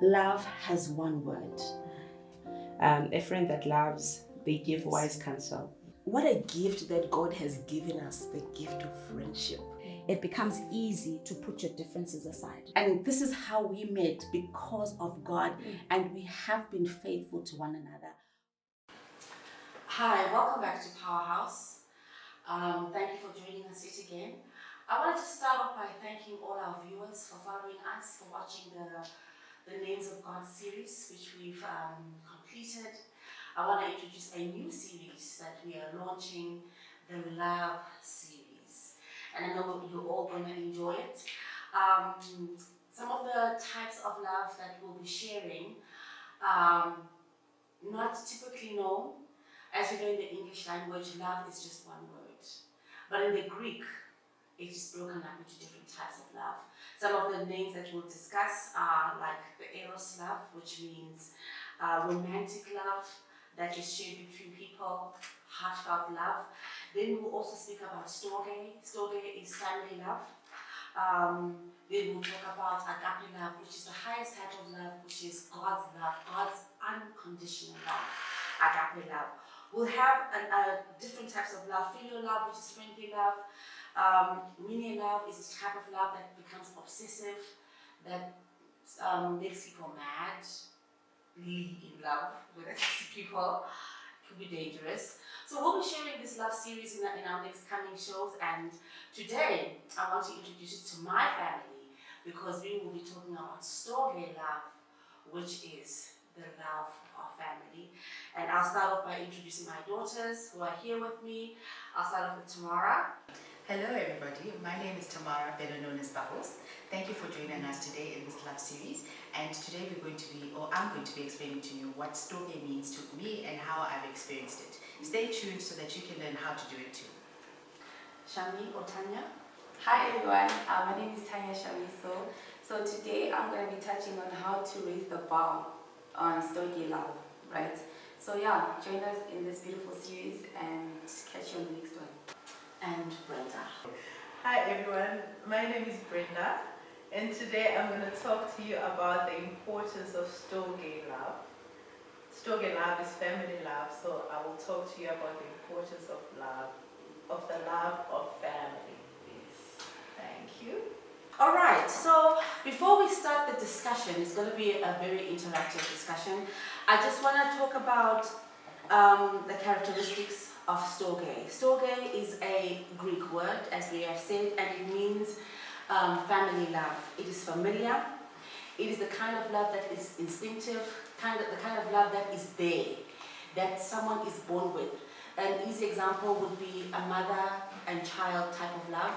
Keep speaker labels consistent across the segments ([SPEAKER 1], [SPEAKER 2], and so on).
[SPEAKER 1] Love has one word.
[SPEAKER 2] A friend that loves, they give wise counsel.
[SPEAKER 1] What a gift that God has given us, the gift of friendship.
[SPEAKER 3] It becomes easy to put your differences aside.
[SPEAKER 1] And this is how we met, because of God, and we have been faithful to one another. Hi, welcome back to Powerhouse. Thank you for joining us yet again. I wanted to start off by thanking all our viewers for following us, for watching the Names of God series, which we've completed. I want to introduce a new series that we are launching, the Love series. And I know you're all going to enjoy it. Some of the types of love that we'll be sharing, not typically known. As you know, in the English language, love is just one word. But in the Greek, it is broken up into different types of love. Some of the names that we'll discuss are like the Eros love, which means romantic love that is shared between people, heartfelt love. Then we'll also speak about Storge. Storge is family love. Then we'll talk about agape love, which is the highest type of love, which is God's love, God's unconditional love, agape love. We'll have different types of love. Filial love, which is friendly love. Mini love is the type of love that becomes obsessive, that makes people mad, really in love with people. It could be dangerous. So we'll be sharing this love series in our next coming shows, and today I want to introduce you to my family, because we will be talking about Storge Love, which is the love of family. And I'll start off by introducing my daughters who are here with me. I'll start off with Tamara.
[SPEAKER 4] Hello everybody, my name is Tamara, better known as Bubbles. Thank you for joining us today in this love series. And today I'm going to be explaining to you what Storge means to me and how I've experienced it. Stay tuned so that you can learn how to do it too.
[SPEAKER 1] Shami or Tanya.
[SPEAKER 5] Hi everyone, my name is Tanya Shamiso. So today I'm going to be touching on how to raise the bar on Storge Love, right? So yeah, join us in this beautiful series and catch you on the next one.
[SPEAKER 1] And Brenda.
[SPEAKER 6] Hi everyone, my name is Brenda, and today I'm going to talk to you about the importance of Storge Love. Storge Love is family love, so I will talk to you about the importance of love, of the love of family. Please. Thank you.
[SPEAKER 1] All right, so before we start the discussion, it's going to be a very interactive discussion. I just want to talk about the characteristics of Storge. Storge is a Greek word, as we have said, and it means family love. It is familiar. It is the kind of love that is instinctive, the kind of love that is there, that someone is born with. An easy example would be a mother and child type of love,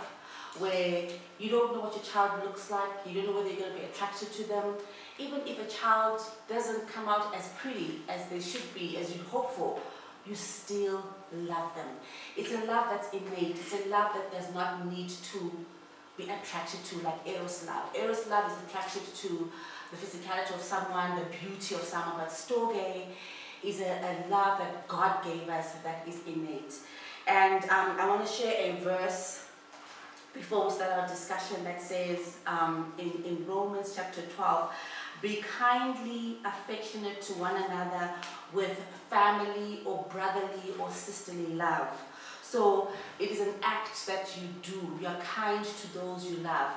[SPEAKER 1] where you don't know what your child looks like, you don't know whether you're going to be attracted to them. Even if a child doesn't come out as pretty as they should be, as you hope for, you still love them. It's a love that's innate. It's a love that does not need to be attracted to, like Eros love. Eros love is attracted to the physicality of someone, the beauty of someone, but Storge is a love that God gave us that is innate. And I want to share a verse before we start our discussion that says in Romans chapter 12, be kindly affectionate to one another with family or brotherly or sisterly love. So it is an act that you do. You are kind to those you love.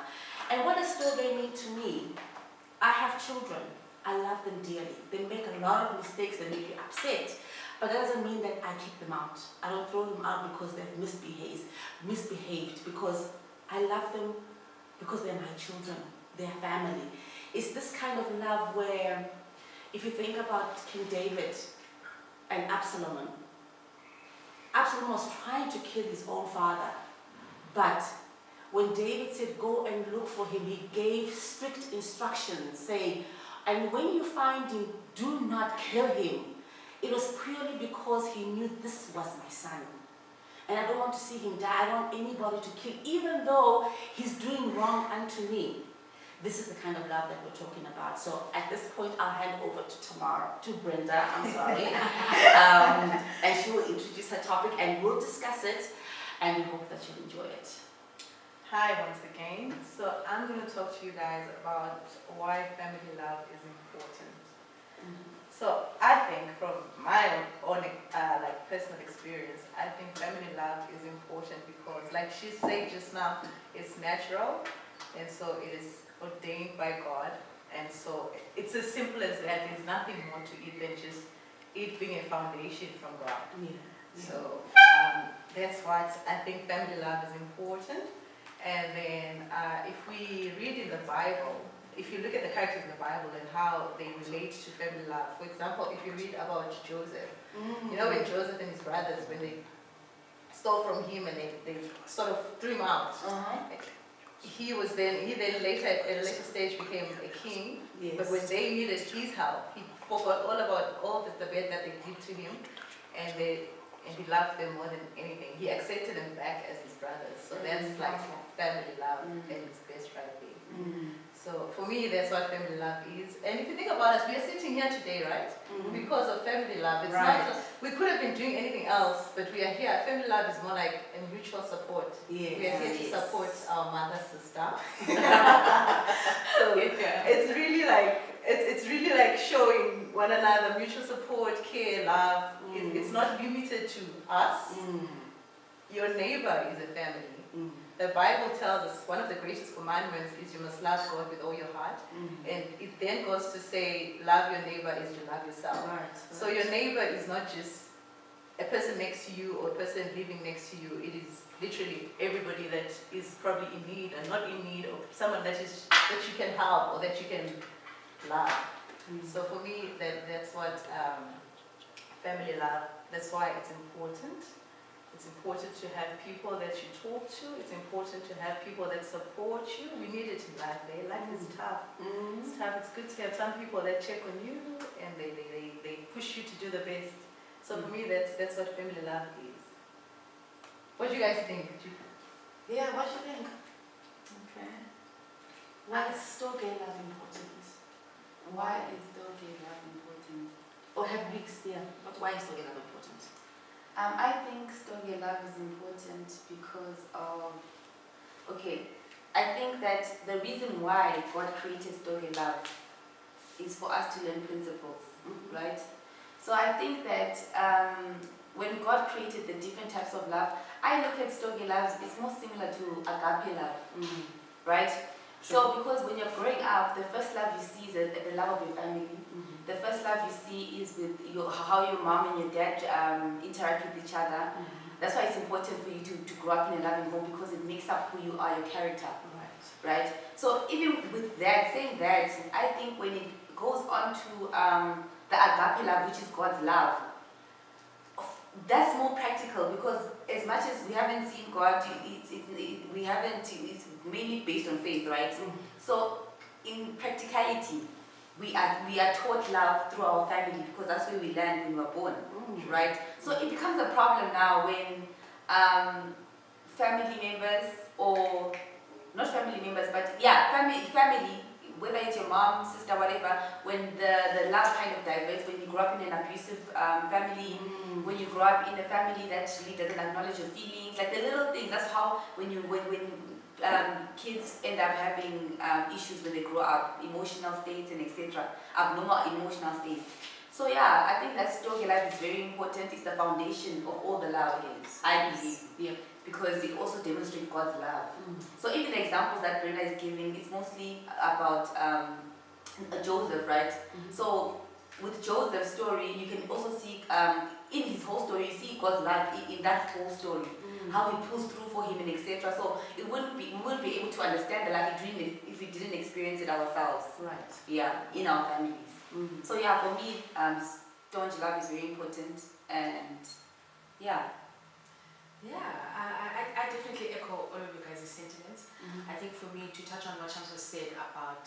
[SPEAKER 1] And what does Storge mean to me? I have children. I love them dearly. They make a lot of mistakes that make you upset. But that doesn't mean that I kick them out. I don't throw them out because they've misbehaved, because I love them because they're my children, they're family. It's this kind of love where, if you think about King David and Absalom was trying to kill his own father. But when David said, go and look for him, he gave strict instructions, saying, and when you find him, do not kill him. It was purely because he knew this was my son. And I don't want to see him die. I don't want anybody to kill, even though he's doing wrong unto me. This is the kind of love that we're talking about. So at this point, I'll hand over to Brenda, I'm sorry. And she will introduce her topic and we'll discuss it. And we hope that you'll enjoy it.
[SPEAKER 6] Hi once again. So I'm going to talk to you guys about why family love is important. So I think from my own like personal experience, I think family love is important because, like she said just now, it's natural, and so it is ordained by God, and so it's as simple as that. There's nothing more to it than just it being a foundation from God.
[SPEAKER 1] Yeah.
[SPEAKER 6] So that's what I think family love is important. And then if we read in the Bible, if you look at the characters in the Bible and how they relate to family love, for example, if you read about Joseph, you know when Joseph and his brothers, when they stole from him and they sort of threw him out, he then later at a later stage became a king.
[SPEAKER 1] Yes.
[SPEAKER 6] But when they needed his help, he forgot all about all the bad that they did to him, and he loved them more than anything. He accepted them back as his brothers. So that's like family love at its best right there. So for me, that's what family love is. And if you think about us, we are sitting here today, right? Because of family love. It's not just, we could have been doing anything else, but we are here. Family love is more like a mutual support.
[SPEAKER 1] Yes.
[SPEAKER 6] We are here to support our mother, sister. So it's really like showing one another mutual support, care, love. It's not limited to us. Your neighbor is a family. The Bible tells us one of the greatest commandments is you must love God with all your heart. And it then goes to say, love your neighbor as you love yourself.
[SPEAKER 1] Right.
[SPEAKER 6] So your neighbor is not just a person next to you or a person living next to you. It is literally everybody that is probably in need and not in need, or someone that you can help or that you can love. So for me, that's what family love, that's why it's important. It's important to have people that you talk to. It's important to have people that support you. We need it in life. Life is tough. It's tough. It's good to have some people that check on you and they push you to do the best. So for me, that's what family love is. What do you guys think?
[SPEAKER 1] Yeah, what do you think? Okay. Why is Storge love important?
[SPEAKER 5] Why is Storge Love important?
[SPEAKER 1] Or have we, but why is Storge love important?
[SPEAKER 5] I think Storge Love is important because of, I think that the reason why God created Storge Love is for us to learn principles, right? So I think that when God created the different types of love, I look at Storge Love, it's more similar to agape love, right? So because when you're growing up, the first love you see is the love of your family. The first love you see is with how your mom and your dad interact with each other. That's why it's important for you to grow up in a loving home, because it makes up who you are, your character. Right? So even with that, saying that, I think when it goes on to the agape love, which is God's love, that's more practical, because as much as we haven't seen God, it's mainly based on faith, right? So in practicality, we are taught love through our family, because that's where we learn when we were born, right? So it becomes a problem now when family members, or not family members, but yeah, family, whether it's your mom, sister, whatever, when the love kind of diverts, when you grow up in an abusive family, when you grow up in a family that really doesn't acknowledge your feelings, like the little things, that's how when kids end up having issues when they grow up, emotional states and etc., abnormal emotional states. So yeah, I think that Storge Love is very important. It's the foundation of all the love, I believe, because it also demonstrates God's love. So even the examples that Brenda is giving, it's mostly about Joseph, right? So with Joseph's story, you can also see in his whole story, you see God's love in that whole story. How he pulls through for him and etc. So we wouldn't be able to understand the love if we didn't experience it ourselves.
[SPEAKER 1] Right.
[SPEAKER 5] Yeah, in our families. So yeah, for me, Storge Love is very important, and yeah.
[SPEAKER 4] Yeah, I definitely echo all of you guys' sentiments. I think for me, to touch on what Shamsa said about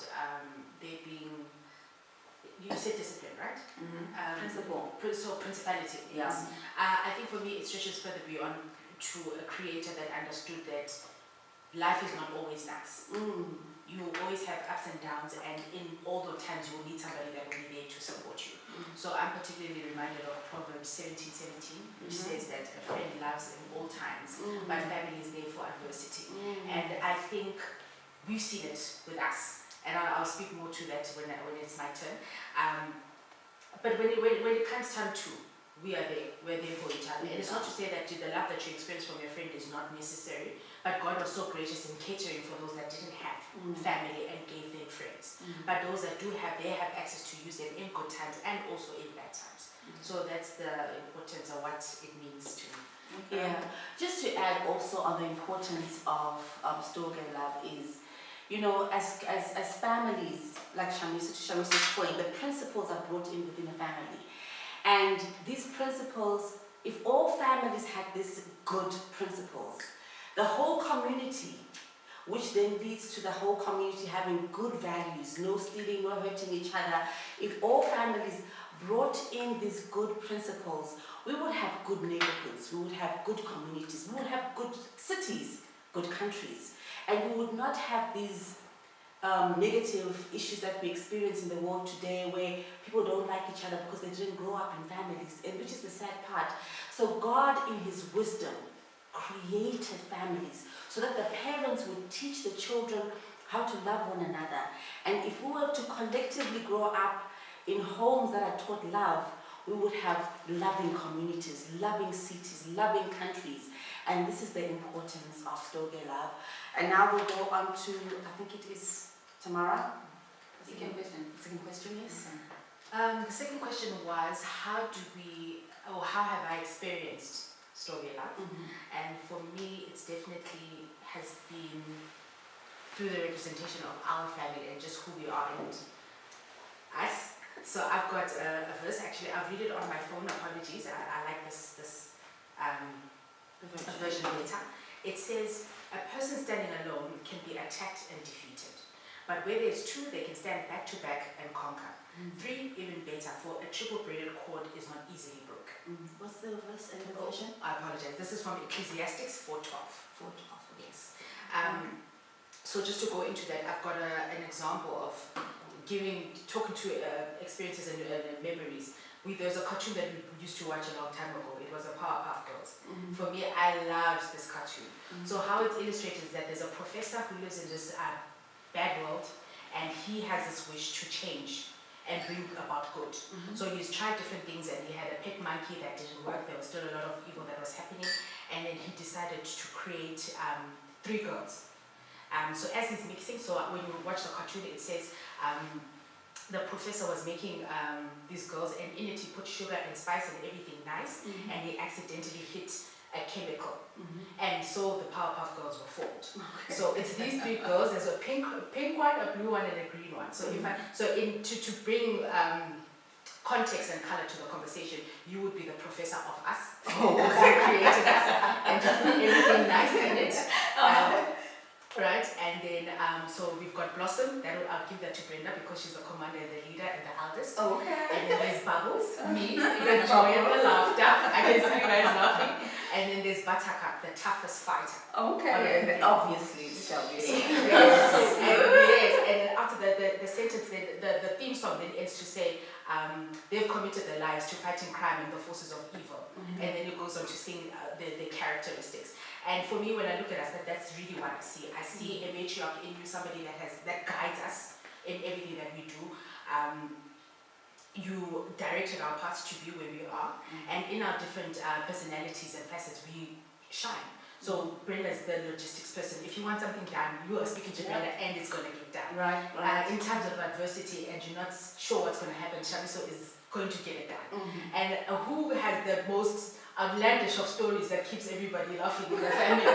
[SPEAKER 4] there being, you said discipline, right?
[SPEAKER 5] Principle.
[SPEAKER 4] So principality.
[SPEAKER 5] Yeah.
[SPEAKER 4] Yes. I think for me, it stretches further beyond to a creator that understood that life is not always nice. You will always have ups and downs, and in all those times you will need somebody that will be there to support you. So I'm particularly reminded of Proverbs 17:17, which says that a friend loves in all times, but family is there for adversity. And I think we've seen it with us, and I'll speak more to that when it's my turn. But when it comes time to, we're there for each other. And it's not to say that the love that you experience from your friend is not necessary, but God was so gracious in catering for those that didn't have family and gave them friends. But those that do have, they have access to use them in good times and also in bad times. So that's the importance of what it means to me.
[SPEAKER 1] Yeah, just to add also on the importance of Storge Love is, you know, as families, like Shamisa's point, the principles are brought in within a family. And these principles, if all families had these good principles, the whole community, which then leads to the whole community having good values, no stealing, no hurting each other, if all families brought in these good principles, we would have good neighborhoods, we would have good communities, we would have good cities, good countries, and we would not have these negative issues that we experience in the world today where people don't like each other because they didn't grow up in families, and which is the sad part. So God in his wisdom created families so that the parents would teach the children how to love one another. And if we were to collectively grow up in homes that are taught love, we would have loving communities, loving cities, loving countries. And this is the importance of Storge Love. And now we'll go on to, I think it is Tamara.
[SPEAKER 5] Second question.
[SPEAKER 1] Second question, yes.
[SPEAKER 4] The second question was, how have I experienced Storge Love? And for me, it's definitely has been through the representation of our family and just who we are and us. So I've got a verse, actually I'll read it on my phone, apologies, I like this version better. It says, a person standing alone can be attacked and defeated, but where there's two, they can stand back to back and conquer. Three, even better, for a triple braided cord is not easily broke.
[SPEAKER 1] What's the verse and the version?
[SPEAKER 4] I apologize, this is from Ecclesiastes 4:12.
[SPEAKER 1] 4:12,
[SPEAKER 4] yes. So just to go into that, I've got an example of talking to experiences and memories. There's a cartoon that we used to watch a long time ago. It was a Powerpuff Girls. For me, I loved this cartoon. So how it's illustrated is that there's a professor who lives in this bad world, and he has this wish to change and bring about good. So he's tried different things, and he had a pet monkey that didn't work. There was still a lot of evil that was happening, and then he decided to create 3 girls. So as he's mixing, so when you watch the cartoon, it says the professor was making these girls, and in it he put sugar and spice and everything nice, and he accidentally hit a chemical, and so the Powerpuff Girls were formed. So it's these 3 girls. There's a pink one, a blue one, and a green one. So to bring context and color to the conversation, you would be the professor of us, who created us, and to put everything nice in it. Right, and then so we've got Blossom. I'll give that to Brenda because she's the commander, the leader, and the eldest.
[SPEAKER 1] Okay.
[SPEAKER 4] And then there's Bubbles, me, the joy and the laughter. I can see you guys laughing. And then there's Buttercup, the toughest fighter.
[SPEAKER 1] Okay. Obviously, it's obvious.
[SPEAKER 4] Yes, and then after the sentence, the theme song then ends to say, they've committed their lives to fighting crime and the forces of evil. And then it goes on to sing the characteristics. And for me, when I look at us, that's really what I see. I see a matriarch in you, somebody that guides us in everything that we do. You directed our paths to be where we are, and in our different personalities and facets, we shine. So Brenda's the logistics person. If you want something done, you are speaking to Brenda, and it's going to get done.
[SPEAKER 1] Right.
[SPEAKER 4] In terms of adversity, and you're not sure what's going to happen, Shamiso is going to get it done. And who has the most outlandish of stories that keeps everybody laughing in the family?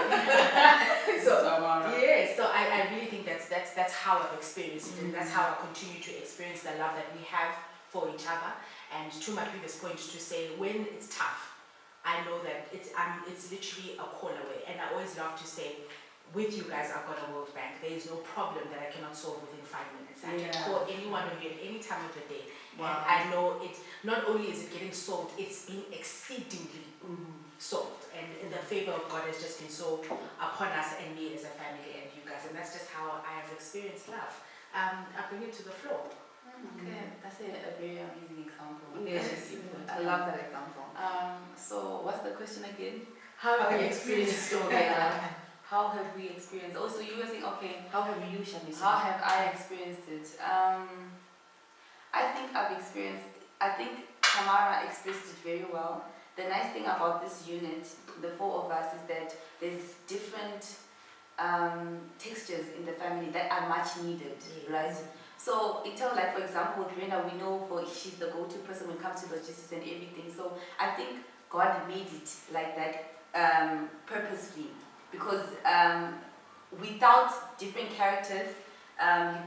[SPEAKER 4] So I really think that's how I've experienced it, and that's how I continue to experience the love that we have for each other. And to my previous point, to say when it's tough, I know that it's literally a call away. And I always love to say, with you guys, I've got a World Bank. There is no problem that I cannot solve within 5 minutes. I can call any one of you at any time of the day. Wow. And I know it. Not only is it getting solved, it's being exceedingly solved. And the favor of God has just been so upon us and me as a family and you guys. And that's just how I have experienced love. I bring it to the floor.
[SPEAKER 5] Okay, that's a very amazing example.
[SPEAKER 1] Yes, I love that example.
[SPEAKER 5] So what's the question again?
[SPEAKER 1] How have you experienced Storge Love?
[SPEAKER 5] How have we experienced? Also, you were saying, okay.
[SPEAKER 1] How have you, Shamisa?
[SPEAKER 5] How have I experienced it? I think I've experienced I think Tamara expressed it very well. The nice thing about this unit, the four of us, is that there's different textures in the family that are much needed, right? So in terms, like for example, with Brenda, we know she's the go-to person when it comes to logistics and everything. So I think God made it like that purposefully, because without different characters,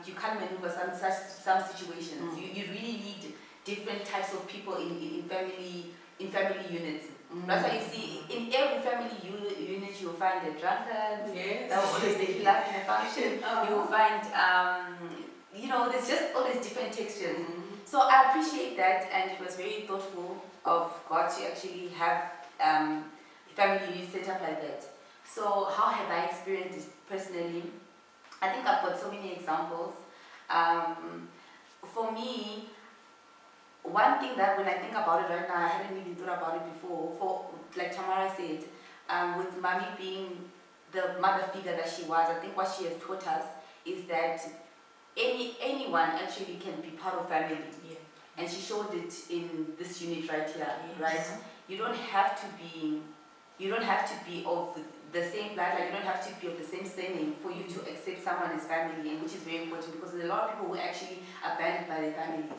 [SPEAKER 5] you can't maneuver some situations. You really need different types of people in family units. That's why you see in every family unit you'll find a drunkard.
[SPEAKER 1] Yes.
[SPEAKER 5] That will always make you laugh in a function. You'll find there's just all these different textures. So I appreciate that, and it was very thoughtful of God to actually have family units set up like that. So how have I experienced it personally? I think I've got so many examples. For me, one thing that when I think about it right now, I haven't even thought about it before. For like Tamara said, with Mommy being the mother figure that she was, I think what she has taught us is that anyone actually can be part of family.
[SPEAKER 4] Yeah.
[SPEAKER 5] And she showed it in this unit right here, right? You don't have to be of the same blood, like you don't have to be of the same surname for you to accept someone as family, and which is very important because there's a lot of people who are actually abandoned by their families,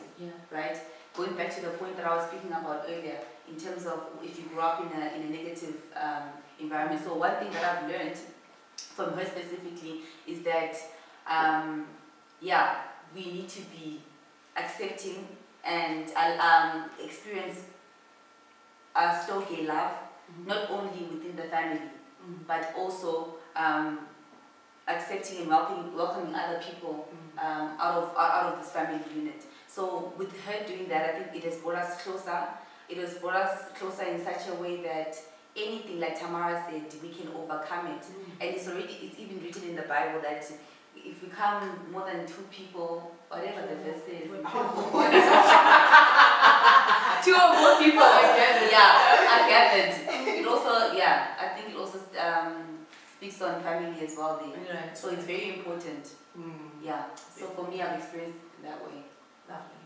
[SPEAKER 5] right? Going back to the point that I was speaking about earlier, in terms of if you grew up in a negative environment. So one thing that I've learned from her specifically is that, we need to be accepting and experience Storge love, not only within the family, but also accepting and welcoming other people out of this family unit. So with her doing that, I think it has brought us closer. It has brought us closer in such a way that anything, like Tamara said, we can overcome it. And it's even written in the Bible that if we come more than two people, whatever the verse says, two or more people are gathered. It also, I think it also speaks on family as well there.
[SPEAKER 1] Right.
[SPEAKER 5] So it's very important. So for me, I've experienced it that way.
[SPEAKER 6] Lovely.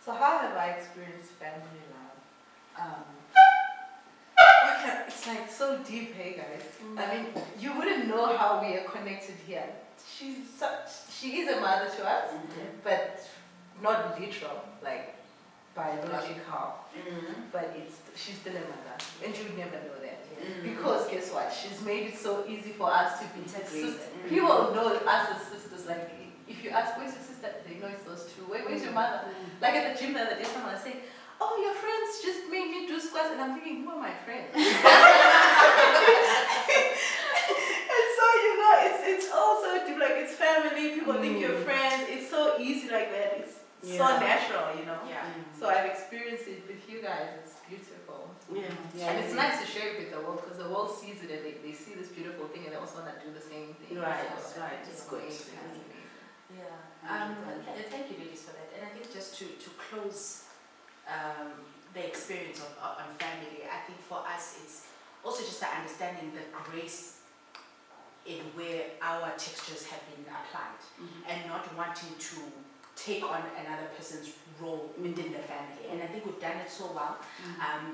[SPEAKER 6] So how have I experienced family love? It's like so deep, hey guys. I mean, you wouldn't know how we are connected here. She is a mother to us, but not literal, like biological. But she's still a mother, and you would never know that. Because guess what? She's made it so easy for us to be
[SPEAKER 5] Integrate.
[SPEAKER 6] People know us as sisters. Like if you ask, where's your sister? They know it's those two. Where's your mother? Like at the gym the other day, someone was saying, oh, your friends just made me do squats, and I'm thinking, who are my friends? And so it's also like it's family. People think you're friends. It's so easy like that. It's so natural, So I've experienced it with you guys. It's beautiful. And it's nice to share it with the world because the world sees it and they see this beautiful thing and they also want to do the same thing.
[SPEAKER 1] Right.
[SPEAKER 6] It's good.
[SPEAKER 4] Thank you, ladies, for that. And I think just to close the experience on family, I think for us it's also just the understanding the grace in where our textures have been applied and not wanting to take on another person's role within the family. And I think we've done it so well.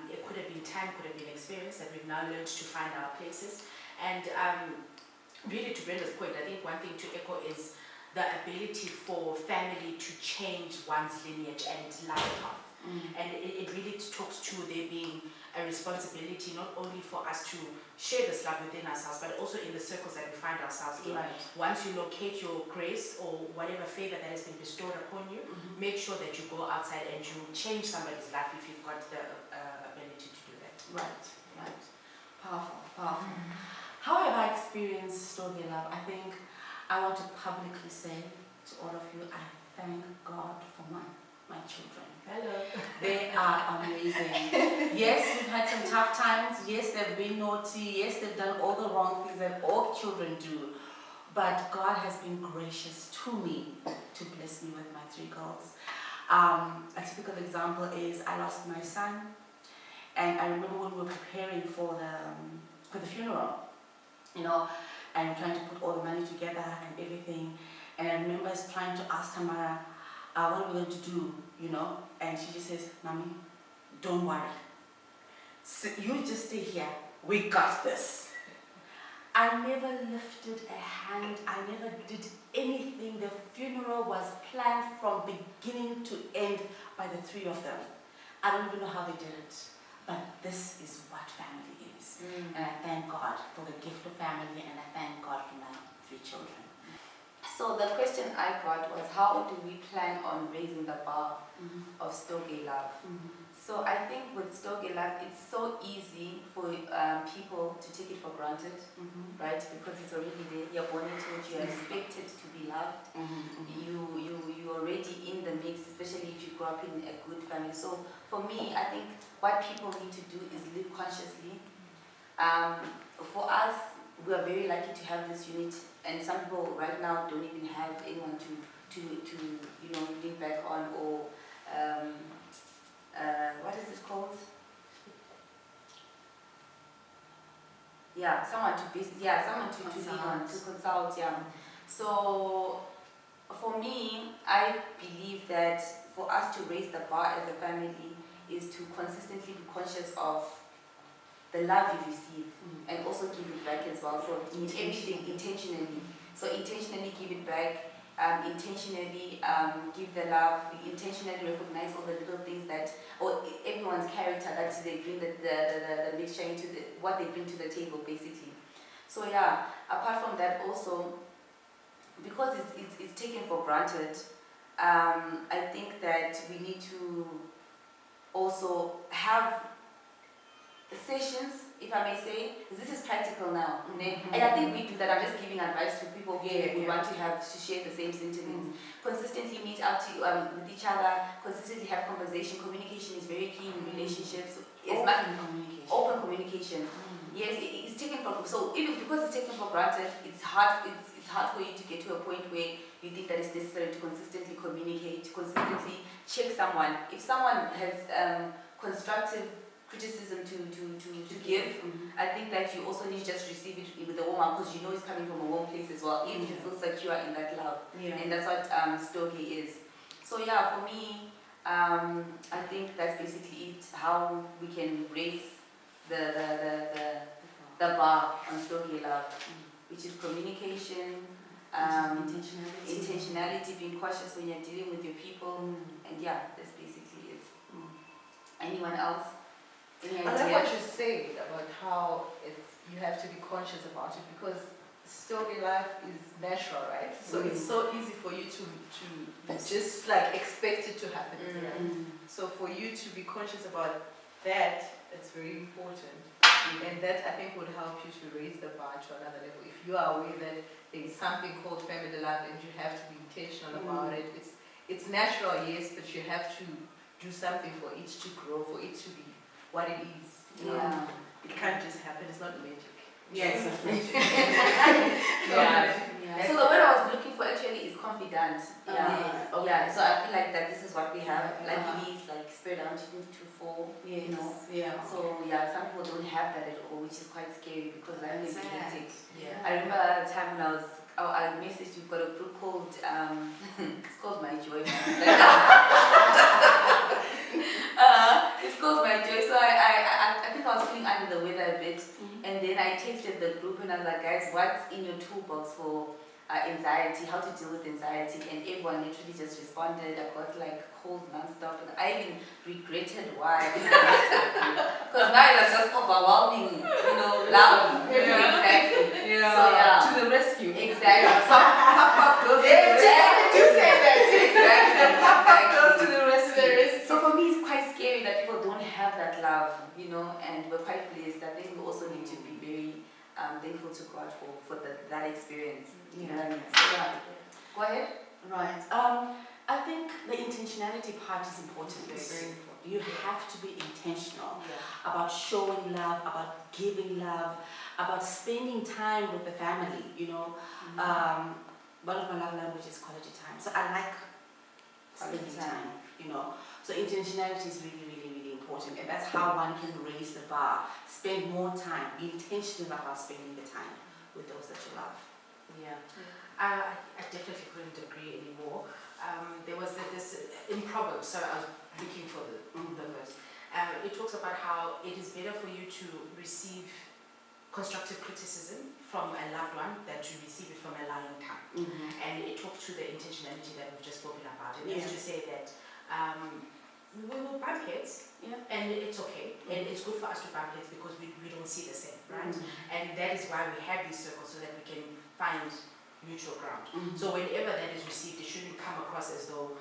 [SPEAKER 4] It could have been time, could have been experience that we've now learned to find our places. And really to Brenda's point, I think one thing to echo is the ability for family to change one's lineage and life path. And it really talks to there being a responsibility not only for us to share this love within ourselves, but also in the circles that we find ourselves in. Once you locate your grace or whatever favor that has been bestowed upon you, make sure that you go outside and you change somebody's life if you've got the ability to do that.
[SPEAKER 1] Right. Powerful. How have I experienced Storge love? I think I want to publicly say to all of you, I thank God for my children.
[SPEAKER 6] Hello.
[SPEAKER 1] They are amazing. Yes, we've had some tough times. Yes, they've been naughty. Yes, they've done all the wrong things that all children do. But God has been gracious to me to bless me with my 3 girls. A typical example is I lost my son. And I remember when we were preparing for the funeral, and trying to put all the money together and everything. And I remember trying to ask Tamara, what are we going to do, And she just says, Mommy, don't worry. So you just stay here. We got this. I never lifted a hand. I never did anything. The funeral was planned from beginning to end by the three of them. I don't even know how they did it. But this is what family is. And I thank God for the gift of family, and I thank God for my 3 children.
[SPEAKER 5] So the question I got was, how do we plan on raising the bar of Storge Love? So I think with Storge Love, it's so easy for people to take it for granted, right? Because it's already there. You're born into it. You're expected to be loved. You're already in the mix, especially if you grew up in a good family. So for me, I think what people need to do is live consciously. For us, we are very lucky to have this unit, and some people right now don't even have anyone to think back on, or what is it called? Yeah, someone to lean on, to consult. Yeah. So for me, I believe that for us to raise the bar as a family is to consistently be conscious of the love you receive, and also give it back as well. So everything intentionally. So intentionally give it back, intentionally give the love, intentionally recognize all the little things that, or everyone's character that they bring the mixture into what they bring to the table, basically. So yeah, apart from that also, because it's taken for granted, I think that we need to also have sessions, if I may say. This is practical now, and I think we do that. I'm just giving advice to people who want to share the same sentiments. Consistently meet up with each other, consistently have conversation. Communication is very key in relationships. Open communication. Yes, it's taken for, so even because it's taken for granted, it's hard for you to get to a point where you think that it's necessary to consistently communicate, to consistently check someone. If someone has constructive criticism to give, I think that you also need to just receive it with a warm up, because you know it's coming from a warm place as well, if you feel secure in that love. And that's what Storge is. So yeah, for me, I think that's basically it, how we can raise the bar on Storge Love, which is communication, intentionality, being cautious when you're dealing with your people, and yeah, that's basically it. Anyone else?
[SPEAKER 6] I like what you say about how you have to be conscious about it, because Storge Life is natural, right? So it's so easy for you to just like expect it to happen. So for you to be conscious about that, it's very important. And that, I think, would help you to raise the bar to another level. If you are aware that there is something called family love and you have to be intentional about it, it's natural, yes, but you have to do something for it to grow, for it to be what it is. It can't just happen. It's not magic.
[SPEAKER 1] Yes.
[SPEAKER 5] So the word I was looking for actually is confident. Yeah. So I feel like that this is what we have. Like it is like spread out into 4. So yeah, some people don't have that at all, which is quite scary, because life is hectic. I remember at the time when I messaged, we've got a group called it's called My Joy. It's called My Joy. So I think I was feeling under the weather a bit, and then I texted the group and I was like, guys, what's in your toolbox for anxiety, how to deal with anxiety? And everyone literally just responded. I got like calls non-stop, and I even regretted why. Because now it was just overwhelming, love. Exactly. So yeah.
[SPEAKER 1] To the rescue.
[SPEAKER 5] Exactly. So pop goes to the rescue.
[SPEAKER 1] Pop goes to the rescue.
[SPEAKER 5] So for me, it's quite scary that people don't have that love, and we're quite blessed. I think we also need to be very thankful to God for that experience. You know what I mean? So, yeah. Go ahead.
[SPEAKER 1] Right. I think the intentionality part is important.
[SPEAKER 6] Very important.
[SPEAKER 1] You have to be intentional about showing love, about giving love, about spending time with the family. One of my love languages is quality time. So I like spending time. So intentionality is really, really, really important, and that's how one can raise the bar. Spend more time. Be intentional about spending the time with those that you love.
[SPEAKER 4] I definitely couldn't agree anymore. there was this in Proverbs, so I was looking for the verse. It talks about how it is better for you to receive constructive criticism from a loved one than to receive it from a lying tongue. And it talks to the intentionality that we've just spoken about. And it's to say that we will bump heads, and it's okay. And it's good for us to bump heads because we don't see the same, right? And that is why we have these circles, so that we can find mutual ground. So whenever that is received, it shouldn't come across as though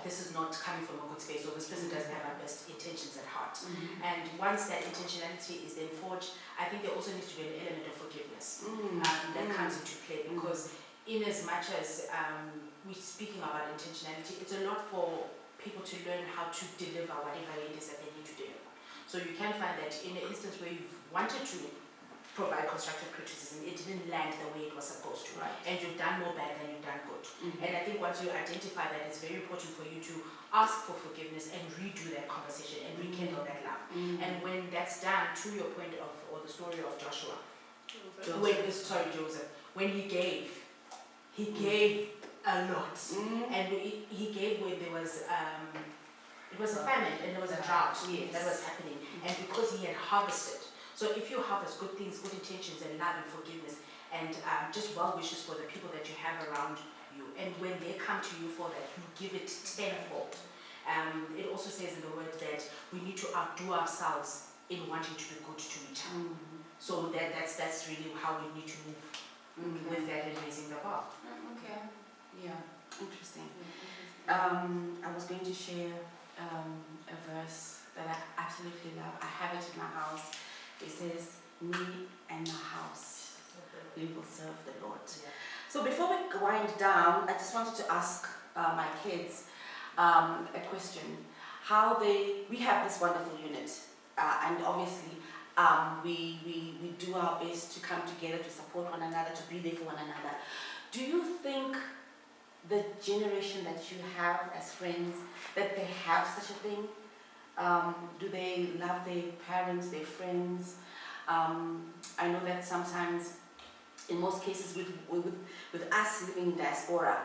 [SPEAKER 4] this is not coming from a good space, or this person doesn't have our best intentions at heart. And once that intentionality is then forged, I think there also needs to be an element of forgiveness that comes into play, because in as much as we're speaking about intentionality, it's a lot for people to learn how to deliver whatever it is that they need to deliver. So you can find that in an instance where you've wanted to provide constructive criticism, it didn't land the way it was supposed to, and you've done more bad than you've done good. And I think once you identify that, it's very important for you to ask for forgiveness and redo that conversation and rekindle that love. And when that's done, to your point of, or the story of Joseph, when he gave a lot, and he gave when there was it was a famine and there was a drought that was happening, and because he had harvested. So if you harvest good things, good intentions, and love and forgiveness, and just well wishes for the people that you have around you, and when they come to you for that, you give it tenfold. It also says in the word that we need to outdo ourselves in wanting to be good to each other. So that's really how we need to move with that and raising the bar.
[SPEAKER 5] Okay.
[SPEAKER 1] Yeah, interesting. I was going to share a verse that I absolutely love. I have it in my house. It says, "Me and my house, we will serve the Lord." So before we wind down, I just wanted to ask my kids a question. We have this wonderful unit, and obviously we do our best to come together, to support one another, to be there for one another. Do you think the generation that you have as friends, that they have such a thing? Do they love their parents, their friends? I know that sometimes, in most cases, with us living in diaspora,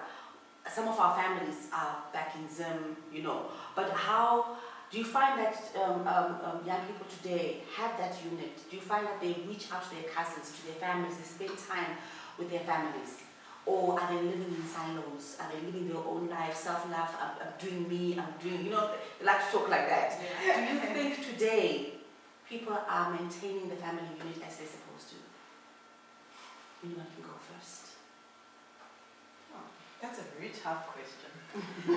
[SPEAKER 1] some of our families are back in Zim, But how do you find that young people today have that unit? Do you find that they reach out to their cousins, to their families, they spend time with their families? Or are they living in silos? Are they living their own life, self-love, I'm doing me, I'm doing, they like to talk like that. Do you think today people are maintaining the family unit as they're supposed to? Anyone can go first.
[SPEAKER 6] That's a very tough question.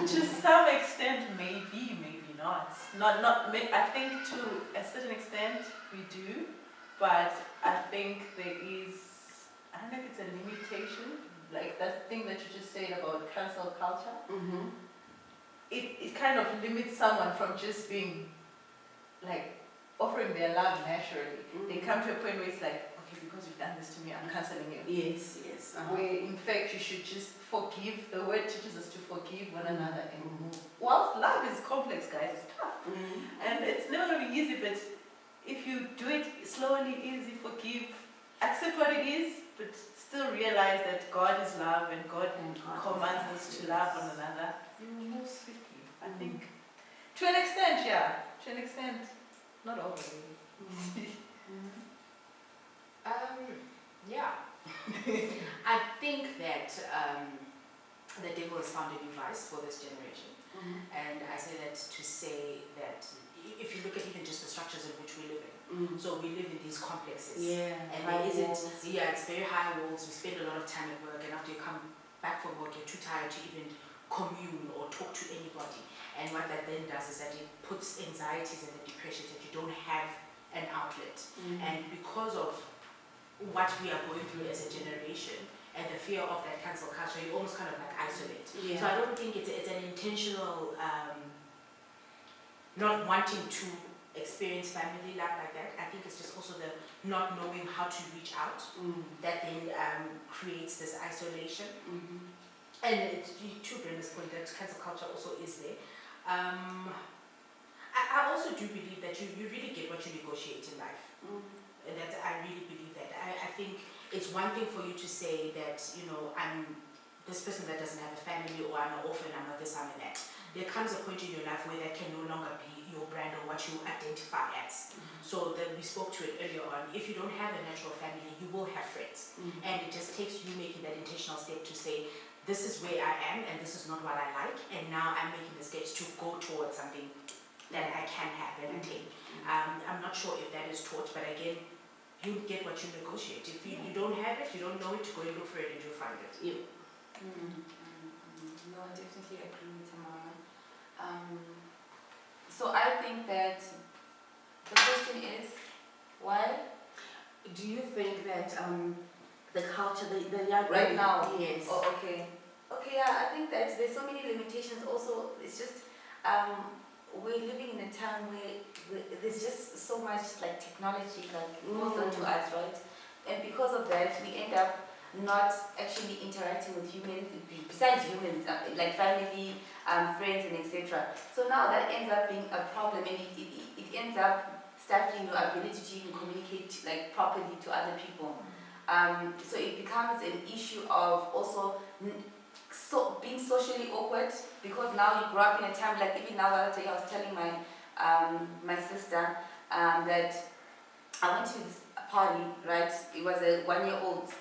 [SPEAKER 6] To some extent, maybe, maybe not. I think to a certain extent we do, but I think there is, I don't know if it's a limitation, like that thing that you just said about cancel culture. It kind of limits someone from just being like offering their love naturally. They come to a point where it's like, okay, because you've done this to me, I'm cancelling you.
[SPEAKER 1] Yes.
[SPEAKER 6] Where in fact you should just forgive. The word teaches us to forgive one another and move. Whilst love is complex, guys, it's tough. And it's never going to be easy, but if you do it slowly, easy, forgive, accept what it is, but still realize that God is love and God commands us to love one another, you will move swiftly. I think to an extent, to an extent, not all the way.
[SPEAKER 4] I think that the devil has found a device for this generation. And I say that to say that if you look at even just the structures in which we live in, so we live in these complexes. And there isn't, it's very high walls, we spend a lot of time at work, and after you come back from work, you're too tired to even commune or talk to anybody. And what that then does is that it puts anxieties and the depressions that you don't have an outlet. And because of what we are going through as a generation and the fear of that cancel culture, you almost kind of like isolate. So I don't think it's an intentional not wanting to experience family love like that. I think it's just also the not knowing how to reach out that then creates this isolation. And to Brenda's point, that cancel culture also is there. I also do believe that you really get what you negotiate in life. And I really believe that. I think it's one thing for you to say that, this person that doesn't have a family, or I'm an orphan, I'm not this, I'm that. There comes a point in your life where that can no longer be your brand or what you identify as. So then we spoke to it earlier on. If you don't have a natural family, you will have friends. And it just takes you making that intentional step to say, this is where I am and this is not what I like, and now I'm making the steps to go towards something that I can have and attain. I'm not sure if that is taught, but again, you get what you negotiate. If you don't have it, you don't know it, go and look for it and you'll find it.
[SPEAKER 5] No, I definitely agree with Tamara. So I think that the question is, why?
[SPEAKER 1] Do you think that the culture, the young
[SPEAKER 5] Right now?
[SPEAKER 1] Yes.
[SPEAKER 5] Oh, okay. Okay, yeah, I think that there's so many limitations also. It's just, we're living in a time where there's just so much like technology like forced onto us, right? And because of that, we end up not actually interacting with humans, besides humans, like family, friends, and etc. So now that ends up being a problem, and it ends up stifling your ability to even communicate like properly to other people. So it becomes an issue of also being socially awkward, because now you grow up in a time, like even now the other day I was telling my sister that I went to this party, right? It was a 1-year-old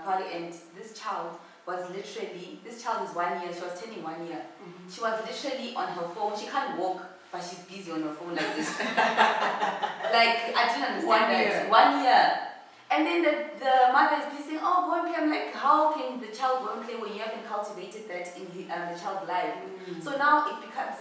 [SPEAKER 5] party, and this child is 1 year, she was turning 1 year. She was literally on her phone. She can't walk, but she's busy on her phone like this. Like, I didn't understand that. 1 year. And then the mother is busy saying, oh, go and play. I'm like, how can the child go and play when you haven't cultivated that in the child's life? So now it becomes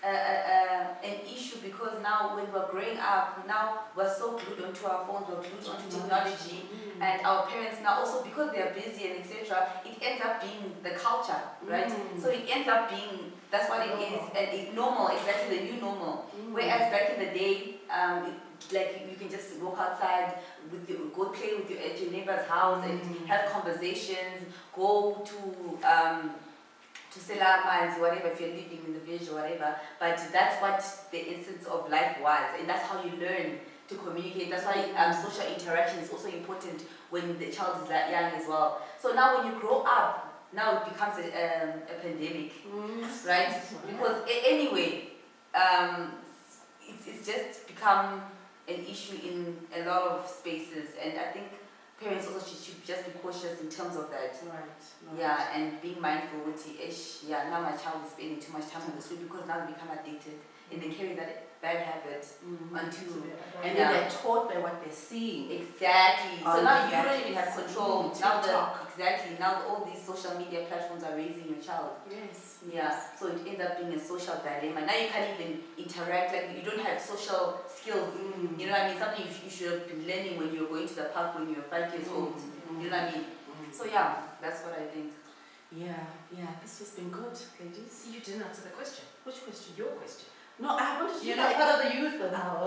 [SPEAKER 5] an issue, because now when we're growing up, now we're so glued onto our phones, we're glued onto technology, and our parents now also, because they're busy and etc., it ends up being the culture, right? So it ends up being, that's what it is, and it's normal, exactly the new normal. Whereas back in the day, like you can just walk outside, go play with at your neighbor's house and have conversations, go to Selamas, whatever, if you're living in the village or whatever. But that's what the essence of life was, and that's how you learn to communicate. That's why social interaction is also important when the child is that young as well. So now when you grow up, now it becomes a pandemic, right? Because anyway, it's just become an issue in a lot of spaces, and I think parents also should just be cautious in terms of that.
[SPEAKER 1] Right.
[SPEAKER 5] Yeah, and being mindful with now my child is spending too much time on the screen, because now they become addicted and they carry that bad habit onto,
[SPEAKER 1] and then they're taught by what they're seeing.
[SPEAKER 5] Exactly. So now you
[SPEAKER 1] Exactly.
[SPEAKER 5] don't even have control.
[SPEAKER 1] TikTok.
[SPEAKER 5] Now all these social media platforms are raising your child.
[SPEAKER 1] Yes.
[SPEAKER 5] Yeah, so it ends up being a social dilemma. Now you can't even interact, like you don't have social skills. You know what I mean? Something you should have been learning when you were going to the park when you were 5 years old. You know what I mean? So yeah, that's what I think.
[SPEAKER 1] Yeah, this has been good, ladies.
[SPEAKER 4] You didn't answer the question.
[SPEAKER 1] Which question?
[SPEAKER 4] Your question.
[SPEAKER 1] No, I wanted to
[SPEAKER 6] You're not part of the youth now.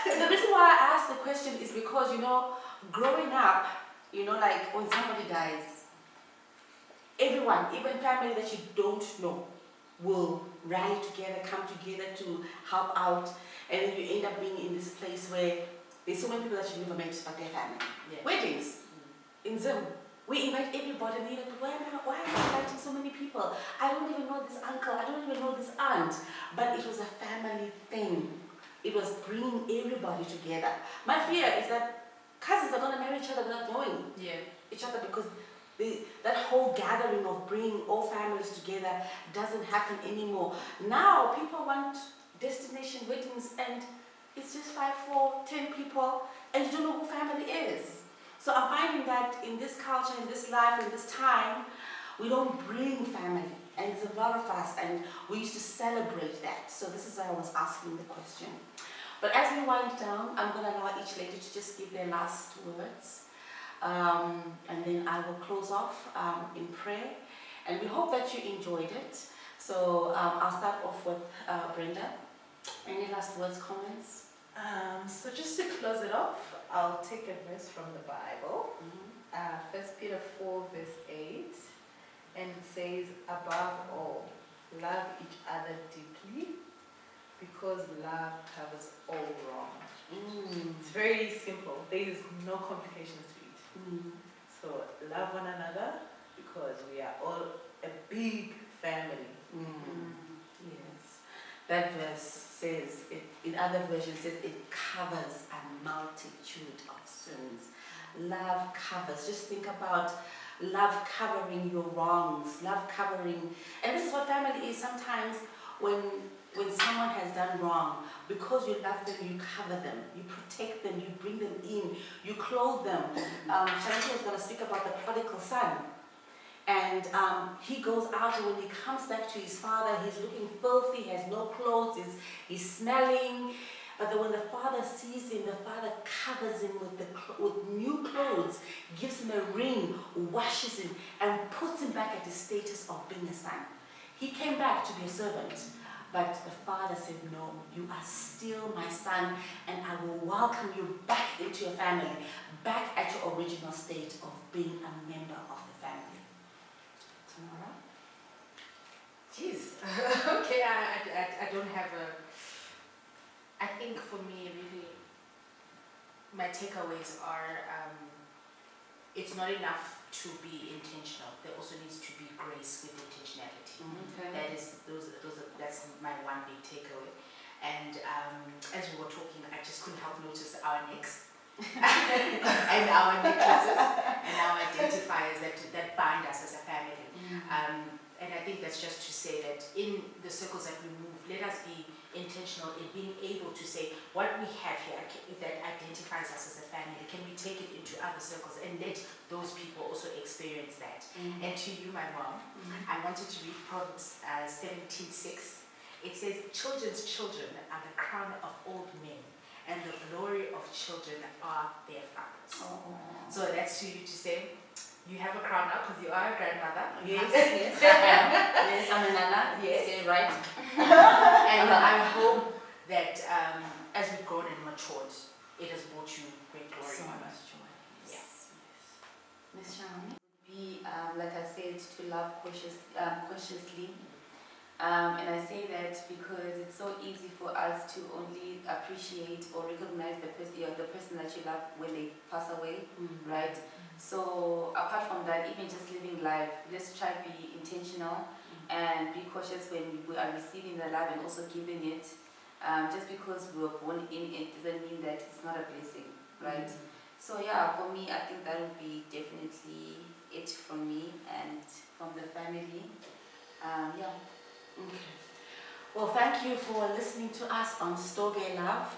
[SPEAKER 1] The reason why I asked the question is because, growing up, like when somebody dies, everyone, even family that you don't know, will rally together, come together to help out, and then you end up being in this place where there's so many people that you've never met but their family.
[SPEAKER 4] Yeah.
[SPEAKER 1] Weddings in Zoom. We invite everybody, and you're like, why am I inviting so many people? I don't even know this uncle, I don't even know this aunt. But it was a family thing. It was bringing everybody together. My fear is that cousins are going to marry each other without knowing each other, because that whole gathering of bringing all families together doesn't happen anymore. Now people want destination weddings, and it's just 5, 4, 10 people, and you don't know who family is. So I'm finding that in this culture, in this life, in this time, we don't bring family, and there's a lot of us, and we used to celebrate that. So this is why I was asking the question. But as we wind down, I'm going to allow each lady to just give their last words, and then I will close off in prayer, and we hope that you enjoyed it. So I'll start off with Brenda. Any last words, comments?
[SPEAKER 6] So just to close it off, I'll take a verse from the Bible. 1 Peter 4 verse 8, and it says, above all, love each other deeply, because love covers all wrong. It's very simple. There is no complications to So love one another because we are all a big family.
[SPEAKER 1] Yes. That verse says, in other versions, says it covers a multitude of sins. Love covers. Just think about love covering your wrongs, love covering, and this is what family is sometimes when someone has done wrong, because you love them, you cover them, you protect them, you bring them in, you clothe them. Shanti was going to speak about the prodigal son. And he goes out, and when he comes back to his father, he's looking filthy, he has no clothes, he's smelling. But then when the father sees him, the father covers him with new clothes, gives him a ring, washes him, and puts him back at the status of being a son. He came back to be a servant, but the father said, no, you are still my son, and I will welcome you back into your family, back at your original state of being a member of the family. Tamara?
[SPEAKER 4] Jeez. Okay, I don't have I think for me, really, my takeaways are it's not enough to be intentional. There also needs to be grace with intentionality. That's my one big takeaway. And as we were talking, I just couldn't help notice our necks and our necklaces and our identifiers that bind us as a family. And I think that's just to say that in the circles that we move, let us be intentional in being able to say what we have here that identifies us as a family, can we take it into other circles and let those people also experience that. And to you, my mom, I wanted to read Proverbs 17:6. It says, children's children are the crown of old men, and the glory of children are their fathers. So that's to you to say, you have a crown now because you are a grandmother.
[SPEAKER 1] Yes, yes, I am. Yes, I'm a nana.
[SPEAKER 4] Yes.
[SPEAKER 1] Okay, right.
[SPEAKER 4] And I hope that as we've grown and matured, it has brought you great glory.
[SPEAKER 1] So much joy.
[SPEAKER 4] Yes.
[SPEAKER 1] Miss Shani?
[SPEAKER 5] Be, like I said, to love consciously. And I say that because it's so easy for us to only appreciate or recognize the person that you love when they pass away, right? So apart from that, even just living life, let's try to be intentional and be cautious when we are receiving the love and also giving it. Just because we were born in it doesn't mean that it's not a blessing, right? So yeah, for me, I think that would be definitely it from me and from the family. Yeah.
[SPEAKER 1] Okay. Well, thank you for listening to us on Storge Love.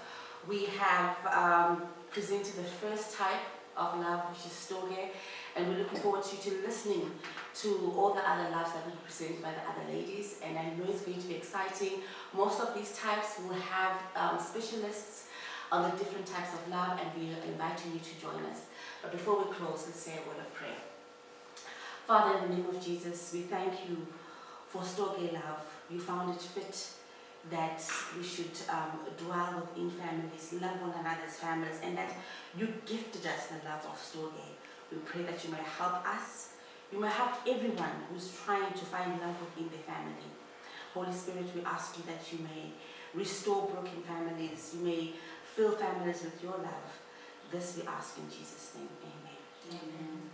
[SPEAKER 1] We have presented the first type of love, which is Storge, and we're looking forward to listening to all the other loves that will be presented by the other ladies, and I know it's going to be exciting. Most of these types will have specialists on the different types of love, and we are inviting you to join us. But before we close, let's say a word of prayer. Father, in the name of Jesus, we thank you for Storge Love. You found it fit that we should dwell within families, love one another's families, and that you gifted us the love of Storge. We pray that you may help us, you may help everyone who's trying to find love within their family. Holy Spirit, we ask you that you may restore broken families, you may fill families with your love. This we ask in Jesus' name, amen.
[SPEAKER 5] Amen.